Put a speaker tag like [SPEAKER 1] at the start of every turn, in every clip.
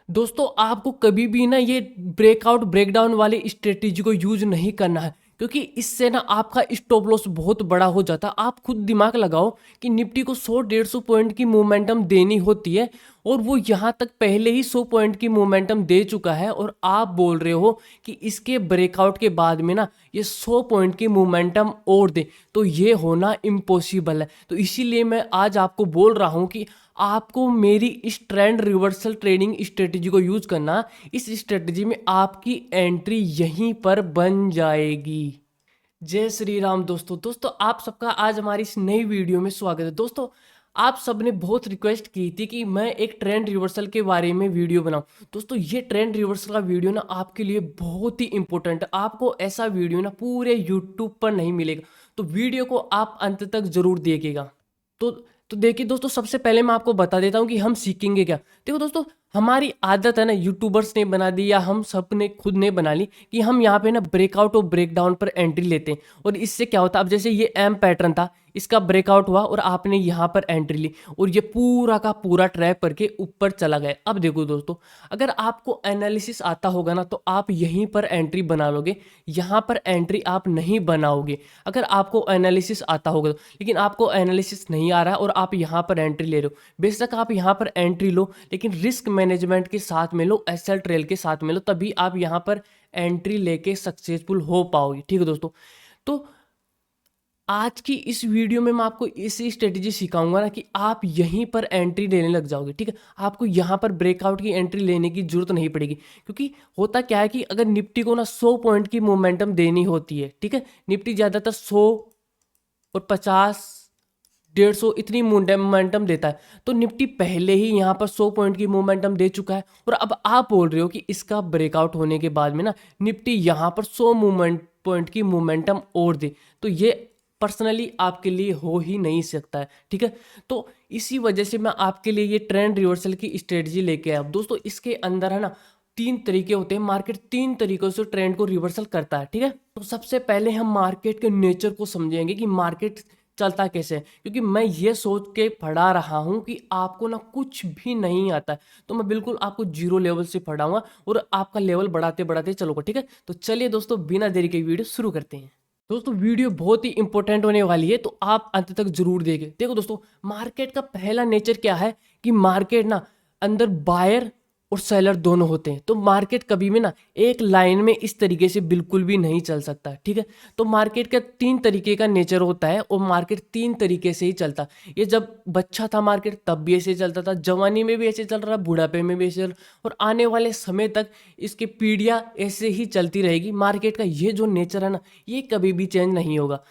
[SPEAKER 1] दोस्तों आपको कभी भी ना ये ब्रेकआउट ब्रेकडाउन वाली स्ट्रेटेजी को यूज नहीं करना है, क्योंकि इससे ना आपका स्टॉप लॉस बहुत बड़ा हो जाता है। आप खुद दिमाग लगाओ कि निफ्टी को 100-150 पॉइंट की मोमेंटम देनी होती है और वो यहाँ तक पहले ही 100 पॉइंट की मोमेंटम दे चुका है, और आप बोल रहे हो कि इसके ब्रेकआउट के बाद में ना ये 100 पॉइंट की मोमेंटम और दे, तो ये होना इम्पॉसिबल है। तो इसीलिए मैं आज आपको बोल रहा हूँ कि आपको मेरी इस ट्रेंड रिवर्सल ट्रेडिंग स्ट्रेटेजी को यूज करना। इस स्ट्रेटेजी में आपकी एंट्री यहीं पर बन जाएगी। जय श्री राम दोस्तों आप सबका आज हमारी इस नई वीडियो में स्वागत है। दोस्तों आप सबने बहुत रिक्वेस्ट की थी कि मैं एक ट्रेंड रिवर्सल के बारे में वीडियो बनाऊं। दोस्तों ये ट्रेंड रिवर्सल का वीडियो ना आपके लिए बहुत ही इंपॉर्टेंट है। आपको ऐसा वीडियो ना पूरे यूट्यूब पर नहीं मिलेगा, तो वीडियो को आप अंत तक जरूर देखिएगा। तो तो देखिए दोस्तों, सबसे पहले मैं आपको बता देता हूँ कि हम सीखेंगे क्या। देखो दोस्तों, हमारी आदत है ना, यूट्यूबर्स ने बना दी या हम सब ने खुद ने बना ली कि हम यहाँ पे ना ब्रेकआउट और ब्रेकडाउन पर एंट्री लेते हैं। और इससे क्या होता है, अब जैसे ये एम पैटर्न था, इसका ब्रेकआउट हुआ और आपने यहाँ पर एंट्री ली और ये पूरा का पूरा ट्रैप करके ऊपर चला गया। अब देखो दोस्तों, अगर आपको एनालिसिस आता होगा ना तो आप यहीं पर एंट्री बना लोगे, यहाँ पर एंट्री आप नहीं बनाओगे अगर आपको एनालिसिस आता होगा तो। लेकिन आपको एनालिसिस नहीं आ रहा है और आप यहाँ पर एंट्री ले रहे हो। बेशक आप यहाँ पर एंट्री लो, लेकिन रिस्क मैनेजमेंट के साथ में लो, एसएल ट्रेल के साथ में लो, तभी आप यहाँ पर एंट्री लेके सक्सेसफुल हो पाओगे। ठीक है दोस्तों, तो आज की इस वीडियो में मैं आपको इसी स्ट्रेटेजी सिखाऊंगा ना कि आप यहीं पर एंट्री लेने लग जाओगे। ठीक है, आपको यहाँ पर ब्रेकआउट की एंट्री लेने की जरूरत नहीं पड़ेगी, क्योंकि होता क्या है कि अगर निफ्टी को ना 100 पॉइंट की मोमेंटम देनी होती है, ठीक है, निफ्टी ज़्यादातर 100 और 50 150 इतनी मोमेंटम देता है, तो निफ्टी पहले ही यहाँ पर 100 पॉइंट की मोमेंटम दे चुका है। और अब आप बोल रहे हो कि इसका ब्रेकआउट होने के बाद में ना निफ्टी यहाँ पर 100 पॉइंट की मोमेंटम और दे, तो ये पर्सनली आपके लिए हो ही नहीं सकता है। ठीक है, तो इसी वजह से मैं आपके लिए ये ट्रेंड रिवर्सल की स्ट्रेटजी लेके आया। दोस्तों इसके अंदर है ना 3 तरीके होते हैं, मार्केट 3 तरीकों से ट्रेंड को रिवर्सल करता है। ठीक है, तो सबसे पहले हम मार्केट के नेचर को समझेंगे कि मार्केट चलता कैसे है, क्योंकि मैं ये सोच के पढ़ा रहा हूँ कि आपको ना कुछ भी नहीं आता है, तो मैं बिल्कुल आपको जीरो लेवल से पढ़ाऊंगा और आपका लेवल बढ़ाते बढ़ाते चलोगे। ठीक है, तो चलिए दोस्तों बिना देरी के वीडियो शुरू करते हैं। दोस्तों वीडियो बहुत ही इंपॉर्टेंट होने वाली है, तो आप अंत तक जरूर देखें। देखो दोस्तों, मार्केट का पहला नेचर क्या है कि मार्केट ना अंदर बायर और सेलर दोनों होते हैं। तो मार्केट कभी भी ना एक लाइन में इस तरीके से बिल्कुल भी नहीं चल सकता। ठीक है, तो मार्केट का 3 तरीके का नेचर होता है और मार्केट 3 तरीके से ही चलता है। ये जब बच्चा था मार्केट तब भी ऐसे चलता था, जवानी में भी ऐसे चल रहा, बुढ़ापे में भी ऐसे, और आने वाले समय तक इसकी पीढ़ियां ऐसे ही चलती रहेगी। मार्केट का ये जो नेचर है ना, ये कभी भी चेंज नहीं होगा।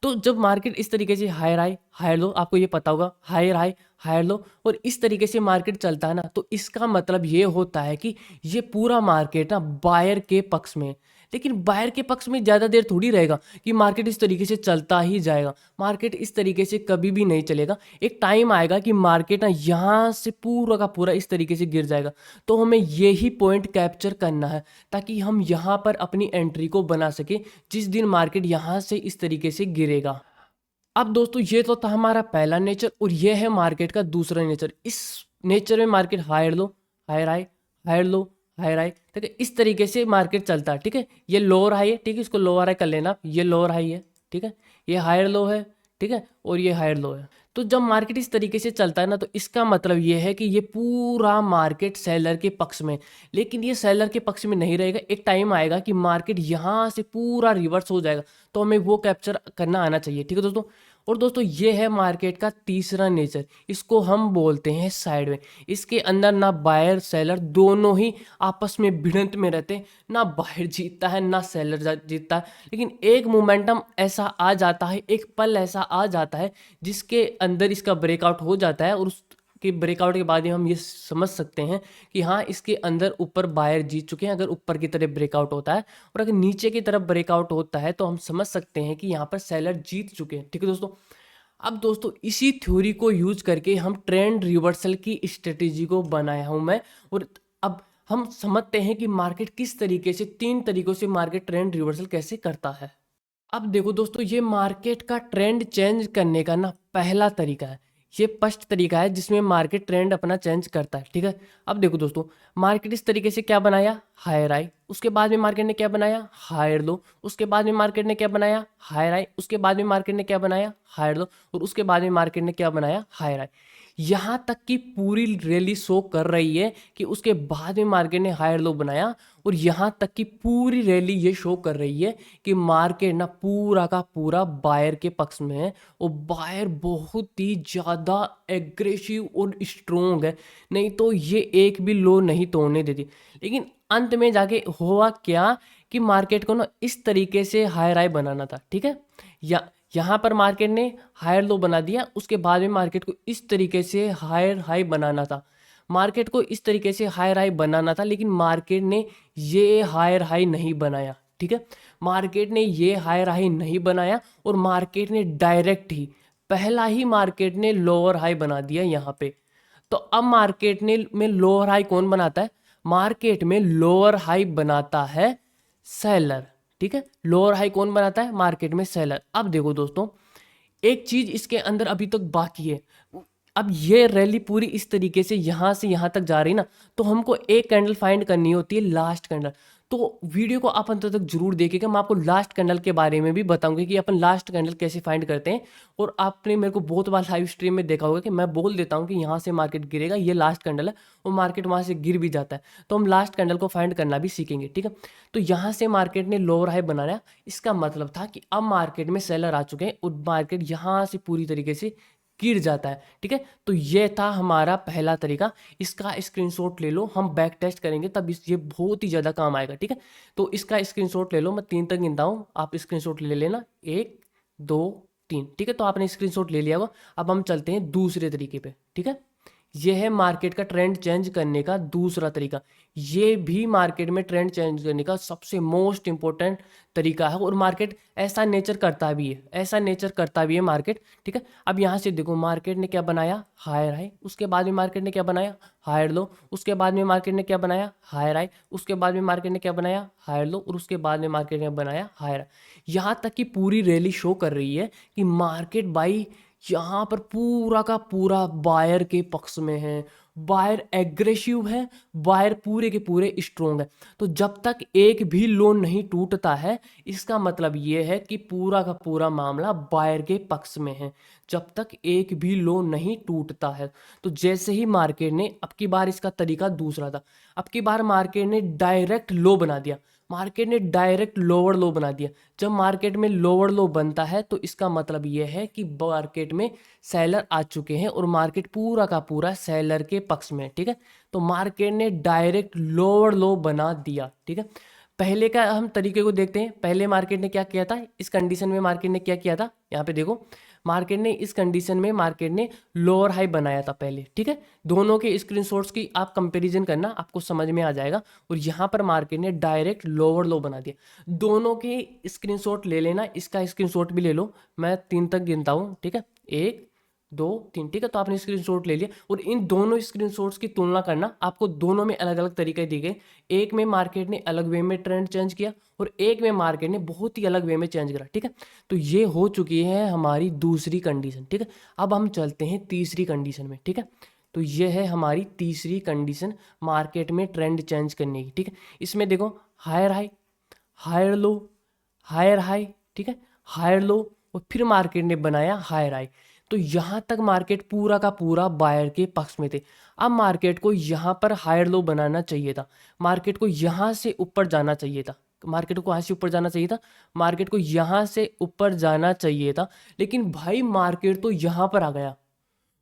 [SPEAKER 1] तो जब मार्केट इस तरीके से हायर हाई हायर लो, आपको ये पता होगा, हायर हाई हायर लो, और इस तरीके से मार्केट चलता है ना, तो इसका मतलब ये होता है कि ये पूरा मार्केट ना बायर के पक्ष में है। लेकिन बायर के पक्ष में ज़्यादा देर थोड़ी रहेगा कि मार्केट इस तरीके से चलता ही जाएगा। मार्केट इस तरीके से कभी भी नहीं चलेगा। एक टाइम आएगा कि मार्केट ना यहाँ से पूरा का पूरा इस तरीके से गिर जाएगा। तो हमें यही पॉइंट कैप्चर करना है ताकि हम यहाँ पर अपनी एंट्री को बना सके जिस दिन मार्केट यहाँ से इस तरीके से गिरेगा। अब दोस्तों ये तो था हमारा पहला नेचर, और ये है मार्केट का दूसरा नेचर। इस नेचर में market higher low higher high higher low higher high, ठीक है, इस तरीके से मार्केट चलता है। ठीक है, ये लोअर हाई है, ठीक है, इसको लोअर हाई कर लेना, ये लोअर हाई है, ठीक है, ये हायर लो है, ठीक है, और ये हायर लो है। तो जब मार्केट इस तरीके से चलता है ना, तो इसका मतलब ये है कि ये पूरा मार्केट सेलर के पक्ष में। लेकिन ये सेलर के पक्ष में नहीं रहेगा। एक टाइम आएगा कि मार्केट यहाँ से पूरा रिवर्स हो जाएगा, तो हमें वो कैप्चर करना आना चाहिए। ठीक है दोस्तों, और दोस्तों ये है मार्केट का तीसरा नेचर, इसको हम बोलते हैं साइड में। इसके अंदर ना बायर सेलर दोनों ही आपस में भिड़ंत में रहते हैं, ना बायर जीतता है ना सेलर जीतता है। लेकिन एक मोमेंटम ऐसा आ जाता है, एक पल ऐसा आ जाता है जिसके अंदर इसका ब्रेकआउट हो जाता है, और उसके ब्रेकआउट के बाद ही हम ये समझ सकते हैं कि हाँ इसके अंदर ऊपर बायर जीत चुके हैं, अगर ऊपर की तरफ ब्रेकआउट होता है। और अगर नीचे की तरफ ब्रेकआउट होता है तो हम समझ सकते हैं कि यहाँ पर सेलर जीत चुके हैं। ठीक है दोस्तों, अब दोस्तों इसी थ्योरी को यूज करके हम ट्रेंड रिवर्सल की स्ट्रेटेजी को बनाया हूं मैं। और अब हम समझते हैं कि मार्केट किस तरीके से, 3 तरीकों से मार्केट ट्रेंड रिवर्सल कैसे करता है। अब देखो दोस्तों, ये मार्केट का ट्रेंड चेंज करने का ना पहला तरीका है। ये फर्स्ट तरीका है जिसमें मार्केट ट्रेंड अपना चेंज करता है, ठीक है। अब देखो दोस्तों, मार्केट इस तरीके से क्या बनाया, हायर हाई, उसके बाद में मार्केट ने क्या बनाया, हायर लो, उसके बाद में मार्केट ने क्या बनाया, हायर हाई, उसके बाद में मार्केट ने क्या बनाया, हायर लो, और उसके बाद में मार्केट ने क्या बनाया, हायर हाई। यहाँ तक की पूरी रैली शो कर रही है कि उसके बाद में मार्केट ने हायर लो बनाया, और यहाँ तक की पूरी रैली ये शो कर रही है कि मार्केट ना पूरा का पूरा बायर के पक्ष में है, और बायर बहुत ही ज़्यादा एग्रेसिव और स्ट्रोंग है, नहीं तो ये एक भी लो नहीं तोड़ने देती। लेकिन अंत में जाके हुआ क्या कि मार्केट को ना इस तरीके से हायर हाई बनाना था, ठीक है। या यहाँ पर मार्केट ने हायर लो बना दिया, उसके बाद में मार्केट को इस तरीके से हायर हाई बनाना था, मार्केट को इस तरीके से हायर हाई बनाना था, लेकिन मार्केट ने ये हायर हाई नहीं बनाया, ठीक है। मार्केट ने ये हायर हाई नहीं बनाया, और मार्केट ने डायरेक्ट ही पहला ही मार्केट ने लोअर हाई बना दिया यहाँ पे। तो अब मार्केट ने में लोअर हाई कौन बनाता है, मार्केट में लोअर हाई बनाता है सेलर, ठीक है। लोअर हाई कौन बनाता है, मार्केट में सेलर। अब देखो दोस्तों, एक चीज इसके अंदर अभी तक बाकी है। अब ये रैली पूरी इस तरीके से यहाँ तक जा रही ना, तो हमको एक कैंडल फाइंड करनी होती है, लास्ट कैंडल। तो वीडियो को आप अंत तक जरूर देखिएगा, मैं आपको लास्ट कैंडल के बारे में भी बताऊंगा कि अपन लास्ट कैंडल कैसे फाइंड करते हैं। और आपने मेरे को बहुत बार लाइव स्ट्रीम में देखा होगा कि मैं बोल देता हूँ कि यहाँ से मार्केट गिरेगा, ये लास्ट कैंडल है, और मार्केट वहाँ से गिर भी जाता है। तो हम लास्ट कैंडल को फाइंड करना भी सीखेंगे, ठीक है। तो यहाँ से मार्केट ने लोअर हाई बनाया, इसका मतलब था कि अब मार्केट में सेलर आ चुके हैं, और मार्केट यहाँ से पूरी तरीके से गिर जाता है, ठीक है। तो ये था हमारा पहला तरीका, इसका स्क्रीनशॉट ले लो, हम बैक टेस्ट करेंगे तब ये बहुत ही ज़्यादा काम आएगा, ठीक है। तो इसका स्क्रीनशॉट ले लो, मैं 3 तक गिनता हूँ, आप स्क्रीनशॉट ले लेना, 1 2 3, ठीक है। तो आपने स्क्रीनशॉट ले लिया होगा। अब हम चलते हैं दूसरे तरीके पे, ठीक है। ये है मार्केट का ट्रेंड चेंज करने का दूसरा तरीका। ये भी मार्केट में ट्रेंड चेंज करने का सबसे मोस्ट इंपॉर्टेंट तरीका है, और मार्केट ऐसा नेचर करता भी है, ऐसा नेचर करता भी है मार्केट, ठीक है। अब यहाँ से देखो, मार्केट ने क्या बनाया, हायर हाई, उसके बाद में मार्केट ने क्या बनाया, हायर लो, उसके बाद में मार्केट ने क्या बनाया, हायर हाई, उसके बाद में मार्केट ने क्या बनाया, हायर लो, और उसके बाद में मार्केट ने बनाया हायर। यहाँ तक कि पूरी रैली शो कर रही है कि मार्केट बाई यहाँ पर पूरा का पूरा बायर के पक्ष में है, बायर एग्रेसिव है, बायर पूरे के पूरे स्ट्रोंग है। तो जब तक एक भी लोन नहीं टूटता है, इसका मतलब ये है कि पूरा का पूरा मामला बायर के पक्ष में है, जब तक एक भी लोन नहीं टूटता है। तो जैसे ही मार्केट ने, अब की बार इसका तरीका दूसरा था, अब की बार मार्केट ने डायरेक्ट लो बना दिया, मार्केट ने डायरेक्ट लोअर लो बना दिया। जब मार्केट में लोअर लो बनता है तो इसका मतलब यह है कि मार्केट में सेलर आ चुके हैं, और मार्केट पूरा का पूरा सेलर के पक्ष में है, ठीक है। तो मार्केट ने डायरेक्ट लोअर लो बना दिया, ठीक है। पहले का हम तरीके को देखते हैं, पहले मार्केट ने क्या किया था, इस कंडीशन में मार्केट ने क्या किया था, यहाँ पे देखो, मार्केट ने इस कंडीशन में मार्केट ने लोअर हाई बनाया था पहले, ठीक है। दोनों के स्क्रीनशॉट्स की आप कंपैरिजन करना, आपको समझ में आ जाएगा। और यहाँ पर मार्केट ने डायरेक्ट लोअर लो बना दिया, दोनों के स्क्रीनशॉट ले लेना, इसका स्क्रीनशॉट भी ले लो, मैं 3 तक गिनता हूँ, ठीक है, 1 2 3, ठीक है। तो आपने स्क्रीनशॉट ले लिया, और इन दोनों स्क्रीनशॉट्स की तुलना करना, आपको दोनों में अलग अलग तरीके दिए गए। एक में मार्केट ने अलग वे में ट्रेंड चेंज किया, और एक में मार्केट ने बहुत ही अलग वे में चेंज करा, ठीक है। तो ये हो चुकी है हमारी दूसरी कंडीशन, ठीक है। अब हम चलते हैं तीसरी कंडीशन में, ठीक है। तो ये है हमारी तीसरी कंडीशन मार्केट में ट्रेंड चेंज करने की, ठीक है। इसमें देखो, higher high, higher low, higher high, ठीक है, हायर लो, और फिर मार्केट ने बनाया हायर हाई। तो यहाँ तक मार्केट पूरा का पूरा बायर के पक्ष में थे। अब मार्केट को यहाँ पर हायर लो बनाना चाहिए था, मार्केट को यहाँ से ऊपर जाना चाहिए था, मार्केट को यहाँ से ऊपर जाना चाहिए था, मार्केट को यहाँ से ऊपर जाना चाहिए था। लेकिन भाई मार्केट तो यहाँ पर आ गया,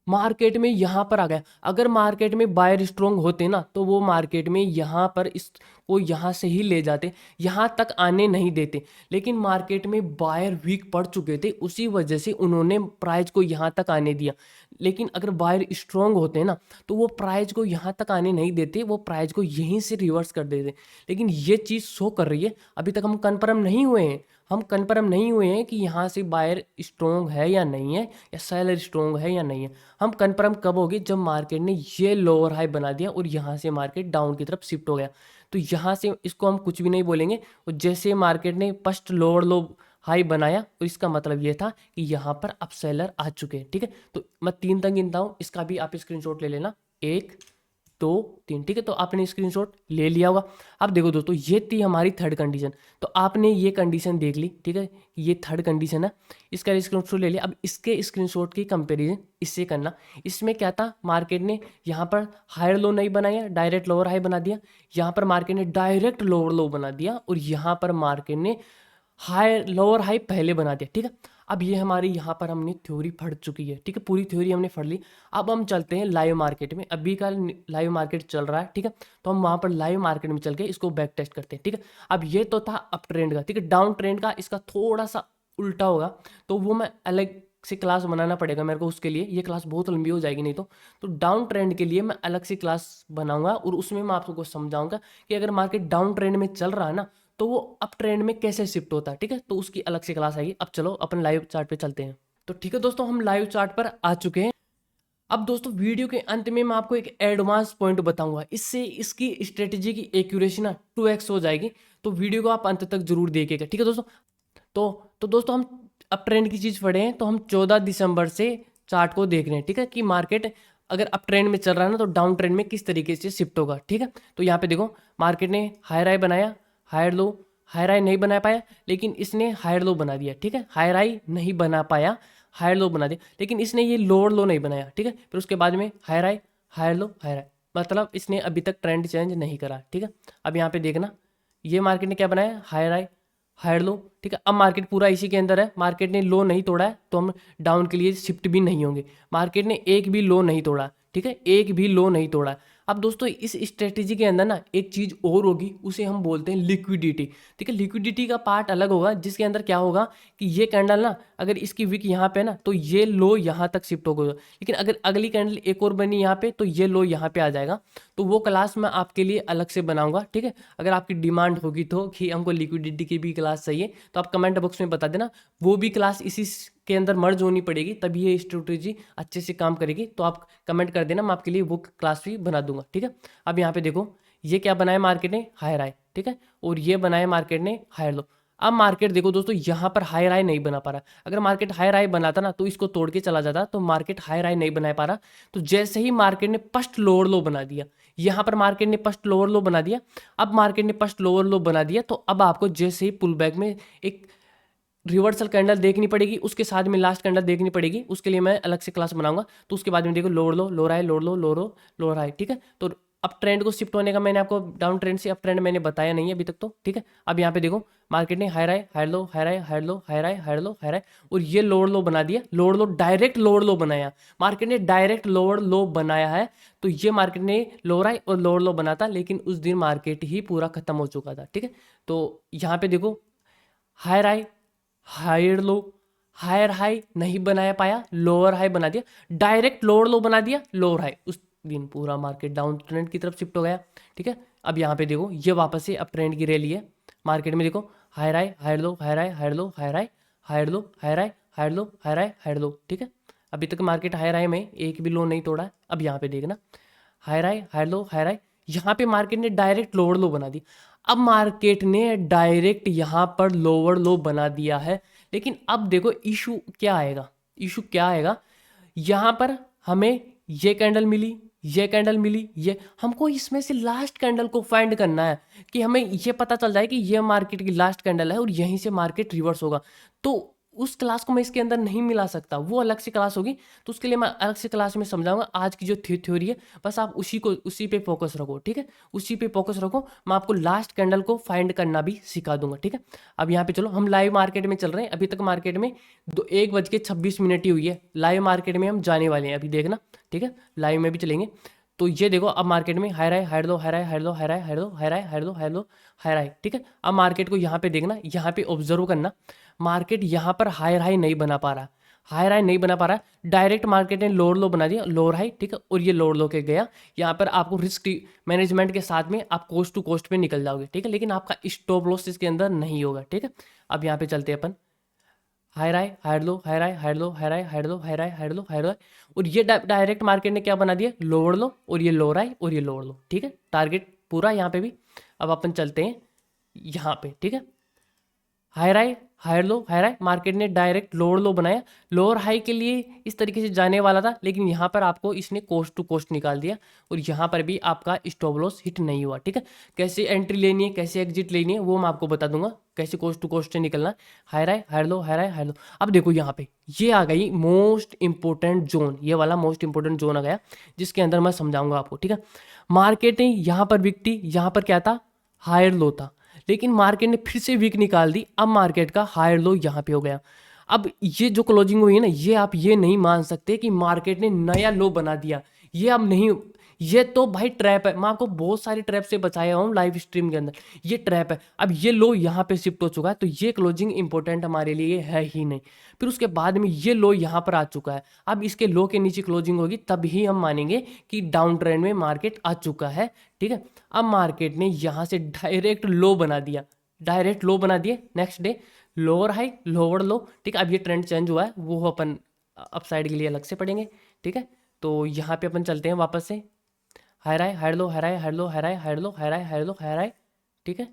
[SPEAKER 1] मार्केट में यहाँ पर आ गया। अगर मार्केट में बायर स्ट्रोंग होते ना, तो वो मार्केट में यहाँ पर इसको यहाँ से ही ले जाते, यहाँ तक आने नहीं देते। लेकिन मार्केट में बायर वीक पड़ चुके थे, उसी वजह से उन्होंने प्राइस को यहाँ तक आने दिया। लेकिन अगर बायर स्ट्रोंग होते ना, तो वो प्राइस को यहाँ तक आने नहीं देते, वो प्राइस को यहीं से रिवर्स कर देते। लेकिन ये चीज़ शो कर रही है, अभी तक हम कन्फर्म नहीं हुए हैं, हम कन्फर्म नहीं हुए हैं कि यहाँ से बायर स्ट्रोंग है या नहीं है, या सेलर स्ट्रोंग है या नहीं है। हम कन्फर्म कब होगी, जब मार्केट ने ये लोअर हाई बना दिया और यहाँ से मार्केट डाउन की तरफ शिफ्ट हो गया। तो यहाँ से इसको हम कुछ भी नहीं बोलेंगे, और जैसे मार्केट ने फर्स्ट लोअर लो हाई बनाया और इसका मतलब ये था कि यहाँ पर अप सेलर आ चुके हैं। ठीक है, तो मैं 3 तक गिनता हूँ, इसका भी आप स्क्रीनशॉट ले लेना, 1 2 3। ठीक है, तो आपने स्क्रीनशॉट ले लिया होगा। अब देखो दोस्तों, ये थी हमारी थर्ड कंडीशन। तो आपने ये कंडीशन देख ली, ठीक है, ये थर्ड कंडीशन है, इसका स्क्रीनशॉट ले लिया। अब इसके स्क्रीनशॉट की कंपैरिजन इससे करना। इसमें क्या था, मार्केट ने यहाँ पर हायर लो नहीं बनाया, डायरेक्ट लोअर हाई बना दिया। यहाँ पर मार्केट ने डायरेक्ट लोअर लो बना दिया और यहाँ पर मार्केट ने हाई लोअर हाई पहले बना दिया। ठीक है, अब ये हमारी यहाँ पर हमने थ्योरी पढ़ चुकी है। ठीक है, पूरी थ्योरी हमने पढ़ ली। अब हम चलते हैं लाइव मार्केट में। अभी का लाइव मार्केट चल रहा है, ठीक है, तो हम वहाँ पर लाइव मार्केट में चल के इसको बैक टेस्ट करते हैं। ठीक है, अब ये तो था अप ट्रेंड का, ठीक है, डाउन ट्रेंड का इसका थोड़ा सा उल्टा होगा, तो वो मैं अलग से क्लास बनाना पड़ेगा मेरे को उसके लिए, ये क्लास बहुत लंबी हो जाएगी नहीं तो डाउन ट्रेंड के लिए मैं अलग से क्लास बनाऊंगा और उसमें मैं आपको समझाऊंगा कि अगर मार्केट डाउन ट्रेंड में चल रहा है ना, तो वो अप ट्रेंड में कैसे शिफ्ट होता है। ठीक है, तो उसकी अलग से क्लास आएगी। अब चलो अपन लाइव चार्ट पे चलते हैं। तो ठीक है दोस्तों, हम लाइव चार्ट पर आ चुके हैं। अब दोस्तों, वीडियो के अंत में मैं आपको एक एडवांस पॉइंट बताऊंगा, इससे इसकी स्ट्रेटेजी की एक्यूरेसी ना 2x हो जाएगी। तो वीडियो को आप अंत तक जरूर देखिएगा। ठीक है दोस्तों, तो दोस्तों हम अप ट्रेंड की चीज़ पढ़े हैं, तो हम 14 दिसंबर से चार्ट को देख रहे हैं। ठीक है, कि मार्केट अगर अप ट्रेंड में चल रहा है ना, तो डाउन ट्रेंड में किस तरीके से शिफ्ट होगा। ठीक है, तो यहाँ पे देखो, मार्केट ने हायर हाई बनाया, हायर लो, हायर हाई नहीं बना पाया, लेकिन इसने हायर लो बना दिया। ठीक है, हायर हाई नहीं बना पाया, हायर लो बना दिया, लेकिन इसने ये लोअर लो नहीं बनाया। ठीक है, फिर उसके बाद में higher high, higher low, higher high, मतलब इसने अभी तक ट्रेंड चेंज नहीं करा। ठीक है, अब यहाँ पे देखना, ये मार्केट ने क्या बनाया, हायर हाई, हायर लो। ठीक है, अब मार्केट पूरा इसी के अंदर है, मार्केट ने लो नहीं तोड़ा है, तो हम डाउन के लिए शिफ्ट भी नहीं होंगे। मार्केट ने एक भी लो नहीं तोड़ा। ठीक है, एक भी लो नहीं तोड़ा। अब दोस्तों, इस स्ट्रेटेजी के अंदर ना एक चीज़ और होगी, उसे हम बोलते हैं लिक्विडिटी। ठीक है, लिक्विडिटी का पार्ट अलग होगा, जिसके अंदर क्या होगा कि ये कैंडल ना, अगर इसकी विक यहाँ पे ना, तो ये लो यहाँ तक शिफ्ट होगा, लेकिन अगर अगली कैंडल एक और बनी यहाँ पे, तो ये लो यहाँ पे आ जाएगा। तो वो क्लास मैं आपके लिए अलग से बनाऊंगा। ठीक है, अगर आपकी डिमांड होगी तो कि हमको लिक्विडिटी की भी क्लास चाहिए, तो आप कमेंट बॉक्स में बता देना, वो भी क्लास इसी के अंदर मर्ज होनी पड़ेगी, तभी ये स्ट्रेटेजी अच्छे से काम करेगी। तो आप कमेंट कर देना, मैं आपके लिए वो क्लास भी बना दूंगा। ठीक है, अब यहाँ पे देखो, ये क्या बनाया मार्केट ने, हायर हाई। ठीक है, और ये बनाया मार्केट ने हायर लो। अब मार्केट देखो दोस्तों, यहाँ पर हायर हाई नहीं बना पा रहा। अगर मार्केट हायर हाई बनाता ना, तो इसको तोड़ के चला जाता, तो मार्केट हायर हाई नहीं बना पा रहा। तो जैसे ही मार्केट ने फर्स्ट लोअर लो बना दिया, यहाँ पर मार्केट ने फर्स्ट लोअर लो बना दिया। अब मार्केट ने फर्स्ट लोअर लो बना दिया, तो अब आपको जैसे ही पुल बैक में एक रिवर्सल कैंडल देखनी पड़ेगी, उसके साथ में लास्ट कैंडल देखनी पड़ेगी, उसके लिए मैं अलग से क्लास बनाऊंगा। तो उसके बाद में देखो, लोअर लो, लोअर हाई, लोअर लो, लोअर लो, लोअर हाई। ठीक है, तो अब ट्रेंड को शिफ्ट होने का मैंने आपको डाउन ट्रेंड से अप ट्रेंड मैंने बताया नहीं है अभी तक तो। ठीक है, अब यहाँ पे देखो, मार्केट ने higher high, higher low, higher high, higher low, higher high, higher low, higher high, और ये लोअर लो बना दिया। Lower low, direct lower low बनाया मार्केट ने, डायरेक्ट लोअर लो बनाया है। तो ये मार्केट ने लोअर हाई और लोअर लो बना था, लेकिन उस दिन मार्केट ही पूरा खत्म हो चुका था। ठीक है, तो यहाँ पे देखो, higher high, higher low, higher high नहीं बनाया पाया, लोअर हाई बना दिया, डायरेक्ट लोअर लो बना दिया, लोअर हाई, उस दिन पूरा मार्केट डाउन ट्रेंड की तरफ शिफ्ट हो गया। ठीक है, अब यहाँ पे देखो, ये वापस से अप ट्रेंड की रैली है। मार्केट में देखो, higher high, higher low, higher high, higher low, higher high, higher low, higher high, higher low, higher high, higher low. ठीक है, अभी तक मार्केट हायर हाई में एक भी लो नहीं तोड़ा है। अब यहाँ पे देखना, higher high, higher low, higher high, यहाँ पे मार्केट ने डायरेक्ट लोअर लो बना दी। अब मार्केट ने डायरेक्ट यहाँ पर लोअर लो बना दिया है, लेकिन अब देखो इशू क्या आएगा, इशू क्या आएगा, यहाँ पर हमें ये कैंडल मिली, ये कैंडल मिली, ये हमको इसमें से लास्ट कैंडल को फाइंड करना है, कि हमें ये पता चल जाए कि ये मार्केट की लास्ट कैंडल है और यहीं से मार्केट रिवर्स होगा। तो उस क्लास को मैं इसके अंदर नहीं मिला सकता, वो अलग से क्लास होगी। तो उसके लिए मैं अलग से क्लास में समझाऊंगा। आज की जो थ्योरी है, बस आप उसी पे फोकस रखो। ठीक है, उसी पे फोकस रखो, मैं आपको लास्ट कैंडल को फाइंड करना भी सिखा दूंगा। ठीक है, अब यहाँ पे चलो, हम लाइव मार्केट में चल रहे हैं। अभी तक मार्केट में 1:26 ही हुई है, लाइव मार्केट में हम जाने वाले हैं अभी, देखना। ठीक है, लाइव में भी चलेंगे। तो ये देखो, अब मार्केट में higher high, higher low, higher high, higher low, higher high, higher low, higher high, higher low, higher low, higher high. ठीक है, अब मार्केट को यहाँ पे देखना, यहाँ पे ऑब्जर्व करना, मार्केट यहाँ पर हायर हाई नहीं बना पा रहा, हायर हाई नहीं बना पा रहा, डायरेक्ट मार्केट ने लोअर लो बना दिया, लोअर हाई। ठीक है, और ये लोअर लो के गया। यहाँ पर आपको रिस्क मैनेजमेंट के साथ में आप कोस्ट टू कोस्ट पे निकल जाओगे। ठीक है, लेकिन आपका स्टॉप लॉस इसके अंदर नहीं होगा। ठीक है, अब यहाँ पे चलते हैं अपन, higher high, higher low, higher high, higher low, higher high, higher low, higher high, higher low, higher high, और ये डायरेक्ट मार्केट ने क्या बना दिया, लोअर लो, और ये लोअर हाई, और ये लोअर लो। ठीक है, टारगेट पूरा यहाँ पे भी। अब अपन चलते हैं यहाँ पे। ठीक है, higher high, higher low higher high, market ने डायरेक्ट लोअर लो बनाया, लोअर हाई के लिए इस तरीके से जाने वाला था, लेकिन यहाँ पर आपको इसने कोस्ट टू कोस्ट निकाल दिया और यहाँ पर भी आपका स्टॉप लॉस हिट नहीं हुआ। ठीक है, कैसे एंट्री लेनी है, कैसे एग्जिट लेनी है, वो मैं आपको बता दूंगा, कैसे कोस्ट टू कोस्ट से निकलना है। Higher high higher low higher high higher low. अब देखो यहाँ पे ये आ गई मोस्ट इंपोर्टेंट जोन, ये वाला मोस्ट इंपोर्टेंट जोन आ गया, जिसके अंदर मैं समझाऊंगा आपको। ठीक है, मार्केट ने यहाँ पर वीक थी, यहाँ पर क्या था, हायर लो था, लेकिन मार्केट ने फिर से वीक निकाल दी, अब मार्केट का हायर लो यहाँ पे हो गया। अब ये जो क्लोजिंग हुई है ना, ये आप ये नहीं मान सकते कि मार्केट ने नया लो बना दिया, ये अब नहीं, ये तो भाई ट्रैप है। मैं आपको बहुत सारे ट्रैप से बचाया हूँ लाइव स्ट्रीम के अंदर, ये ट्रैप है। अब ये लो यहाँ पे शिफ्ट हो चुका है, तो ये क्लोजिंग इंपॉर्टेंट हमारे लिए है ही नहीं। फिर उसके बाद में ये लो यहाँ पर आ चुका है, अब इसके लो के नीचे क्लोजिंग होगी तब ही हम मानेंगे कि डाउन ट्रेंड में मार्केट आ चुका है। ठीक है, अब मार्केट ने यहाँ से डायरेक्ट लो बना दिया, डायरेक्ट लो बना दिए, next day lower high lower लो। ठीक है, अब ये ट्रेंड चेंज हुआ है, वो अपन अपसाइड के लिए अलग से पढ़ेंगे। ठीक है, तो यहाँ पे अपन चलते हैं वापस से, higher high higher low higher high higher low higher high higher low higher high higher low higher high. ठीक है,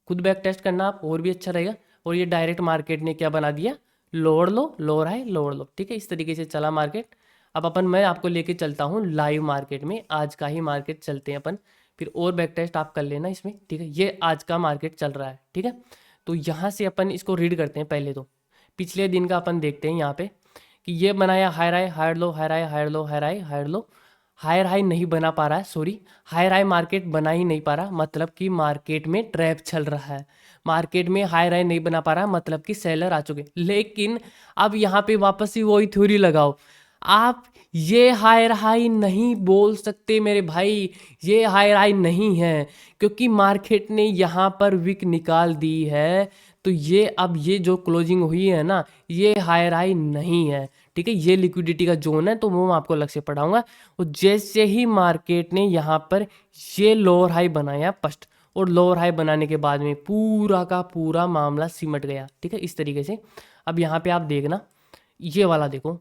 [SPEAKER 1] खुद बैक टेस्ट करना आप, और भी अच्छा रहेगा। और ये डायरेक्ट मार्केट ने क्या बना दिया, लोअर लो लोअर हाई लोअर लो। ठीक है, इस तरीके से चला मार्केट। अब अपन, मैं आपको लेके चलता हूँ लाइव मार्केट में, आज का ही मार्केट चलते हैं अपन, फिर और बैक टेस्ट आप कर लेना इसमें। ठीक है, ये आज का मार्केट चल रहा है। ठीक है, तो यहाँ से अपन इसको रीड करते हैं, पहले तो पिछले दिन का अपन देखते हैं यहाँ पे कि ये बनाया higher high higher low higher high higher low higher high higher low, higher high नहीं बना पा रहा है, सॉरी हायर हाई मार्केट बना ही नहीं पा रहा, मतलब कि मार्केट में ट्रैप चल रहा है, मार्केट में हायर हाई नहीं बना पा रहा, मतलब कि सेलर आ चुके। लेकिन अब यहाँ पे वापस ही वही थ्योरी लगाओ आप, ये हायर हाई नहीं बोल सकते मेरे भाई, ये हायर हाई नहीं है, क्योंकि मार्केट ने यहाँ पर विक निकाल दी है। तो ये अब ये जो क्लोजिंग हुई है ना, ये हायर हाई नहीं है। ठीक है, ये लिक्विडिटी का जोन है, तो वो मैं आपको अलग से पढ़ाऊंगा। और जैसे ही मार्केट ने यहाँ पर ये लोअर हाई बनाया फर्स्ट, और लोअर हाई बनाने के बाद में पूरा का पूरा मामला सिमट गया। ठीक है, इस तरीके से। अब यहाँ पे आप देखना, ये वाला देखो,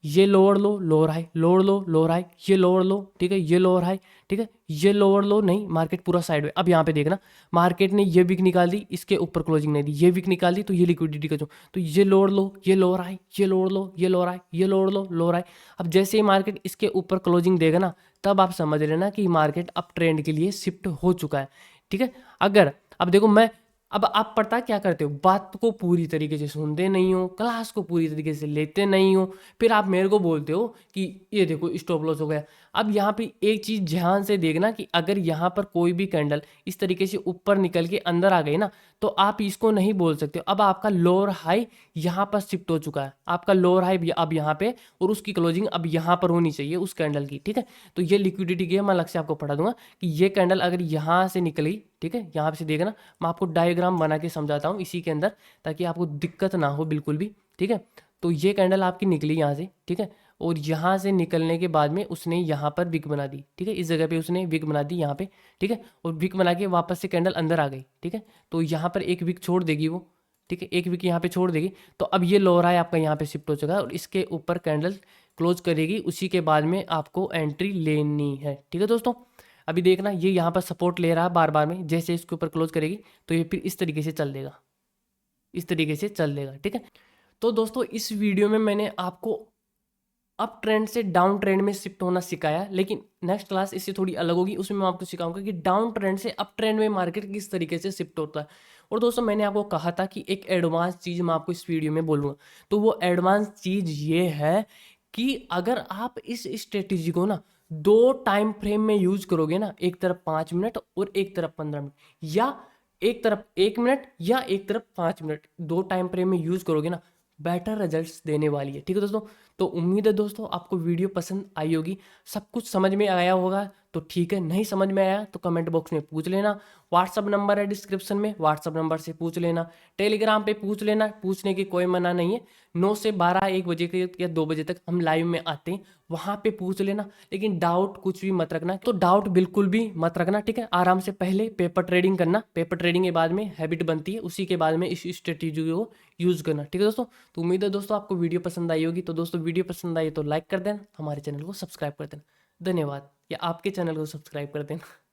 [SPEAKER 1] ये लोअर लो लोअर हाई लोअर लो लोअर हाई, ये लोअर लो, ठीक है, ये लोअर हाई, ठीक है, ये लोअर लो नहीं, मार्केट पूरा साइड में। अब यहाँ पे देखना, मार्केट ने ये विक निकाल दी, इसके ऊपर क्लोजिंग नहीं दी, ये विक निकाल दी, तो ये लिक्विडिटी का जो, तो ये लोअर लो ये लोअर हाई ये लोअर लो ये लोअर हाई ये लोअर लो लोअर हाई। अब जैसे ही मार्केट इसके ऊपर क्लोजिंग देगा ना, तब आप समझ लेना कि मार्केट अप ट्रेंड के लिए शिफ्ट हो चुका है। ठीक है, अगर अब देखो मैं, अब आप पता क्या करते हो, बात को पूरी तरीके से सुनते नहीं हो, क्लास को पूरी तरीके से लेते नहीं हो, फिर आप मेरे को बोलते हो कि ये देखो स्टॉप लॉस हो गया। अब यहाँ पे एक चीज़ ध्यान से देखना कि अगर यहाँ पर कोई भी कैंडल इस तरीके से ऊपर निकल के अंदर आ गई ना, तो आप इसको नहीं बोल सकते हो। अब आपका लोअर हाई यहाँ पर शिफ्ट हो चुका है, आपका लोअर हाई अब यहाँ पे, और उसकी क्लोजिंग अब यहाँ पर होनी चाहिए उस कैंडल की। ठीक है, तो ये लिक्विडिटी गेम मैं अलग से आपको पढ़ा दूंगा कि ये कैंडल अगर यहाँ से निकली, ठीक है, यहाँ से देखना, मैं आपको डायग्राम बना के समझाता हूँ इसी के अंदर, ताकि आपको दिक्कत ना हो बिल्कुल भी। ठीक है, तो ये कैंडल आपकी निकली यहाँ से, ठीक है, और यहाँ से निकलने के बाद में उसने यहाँ पर विक बना दी। ठीक है, इस जगह पे उसने विक बना दी यहाँ पे। ठीक है, और विक बना के वापस से कैंडल अंदर आ गई। ठीक है, तो यहाँ पर एक विक छोड़ देगी वो। ठीक है, एक विक यहाँ पे छोड़ देगी, तो अब ये लोअर हाई आपका यहाँ पे शिफ्ट हो चुका है, और इसके ऊपर कैंडल क्लोज करेगी, उसी के बाद में आपको एंट्री लेनी है। ठीक है दोस्तों, अभी देखना ये यहाँ पर सपोर्ट ले रहा है बार बार में, जैसे इसके ऊपर क्लोज करेगी तो ये फिर इस तरीके से चल देगा, इस तरीके से चल देगा। ठीक है, तो दोस्तों इस वीडियो में मैंने आपको अप ट्रेंड से डाउन ट्रेंड में शिफ्ट होना सिखाया, लेकिन नेक्स्ट क्लास इससे थोड़ी अलग होगी, उसमें मैं आपको सिखाऊंगा कि डाउन ट्रेंड से अप ट्रेंड में मार्केट किस तरीके से शिफ्ट होता है। और दोस्तों मैंने आपको कहा था कि एक एडवांस चीज़ मैं आपको इस वीडियो में बोलूँगा, तो वो एडवांस चीज़ ये है कि अगर आप इस स्ट्रेटेजी को ना दो टाइम फ्रेम में यूज करोगे ना, एक तरफ 5 मिनट और एक तरफ 15 मिनट, या एक तरफ 1 मिनट या एक तरफ 5 मिनट, दो टाइम फ्रेम में यूज करोगे ना, बेटर रिजल्ट्स देने वाली है। ठीक है दोस्तों, तो उम्मीद है दोस्तों आपको वीडियो पसंद आई होगी, सब कुछ समझ में आया होगा, तो ठीक है, नहीं समझ में आया तो कमेंट बॉक्स में पूछ लेना, व्हाट्सअप नंबर है डिस्क्रिप्शन में, व्हाट्सअप नंबर से पूछ लेना, टेलीग्राम पे पूछ लेना, पूछने की कोई मना नहीं है। 9 से 12 1 बजे के या 2 बजे तक हम लाइव में आते हैं, वहाँ पे पूछ लेना, लेकिन डाउट कुछ भी मत रखना, तो डाउट बिल्कुल भी मत रखना। ठीक है, आराम से पहले पेपर ट्रेडिंग करना, पेपर ट्रेडिंग के बाद में हैबिट बनती है, उसी के बाद में इस स्ट्रेटेजी को यूज़ करना। ठीक है दोस्तों, तो उम्मीद है दोस्तों आपको वीडियो पसंद आई होगी, तो दोस्तों वीडियो पसंद आई तो लाइक कर देना, हमारे चैनल को सब्सक्राइब कर देना, धन्यवाद, या आपके चैनल को सब्सक्राइब कर देना।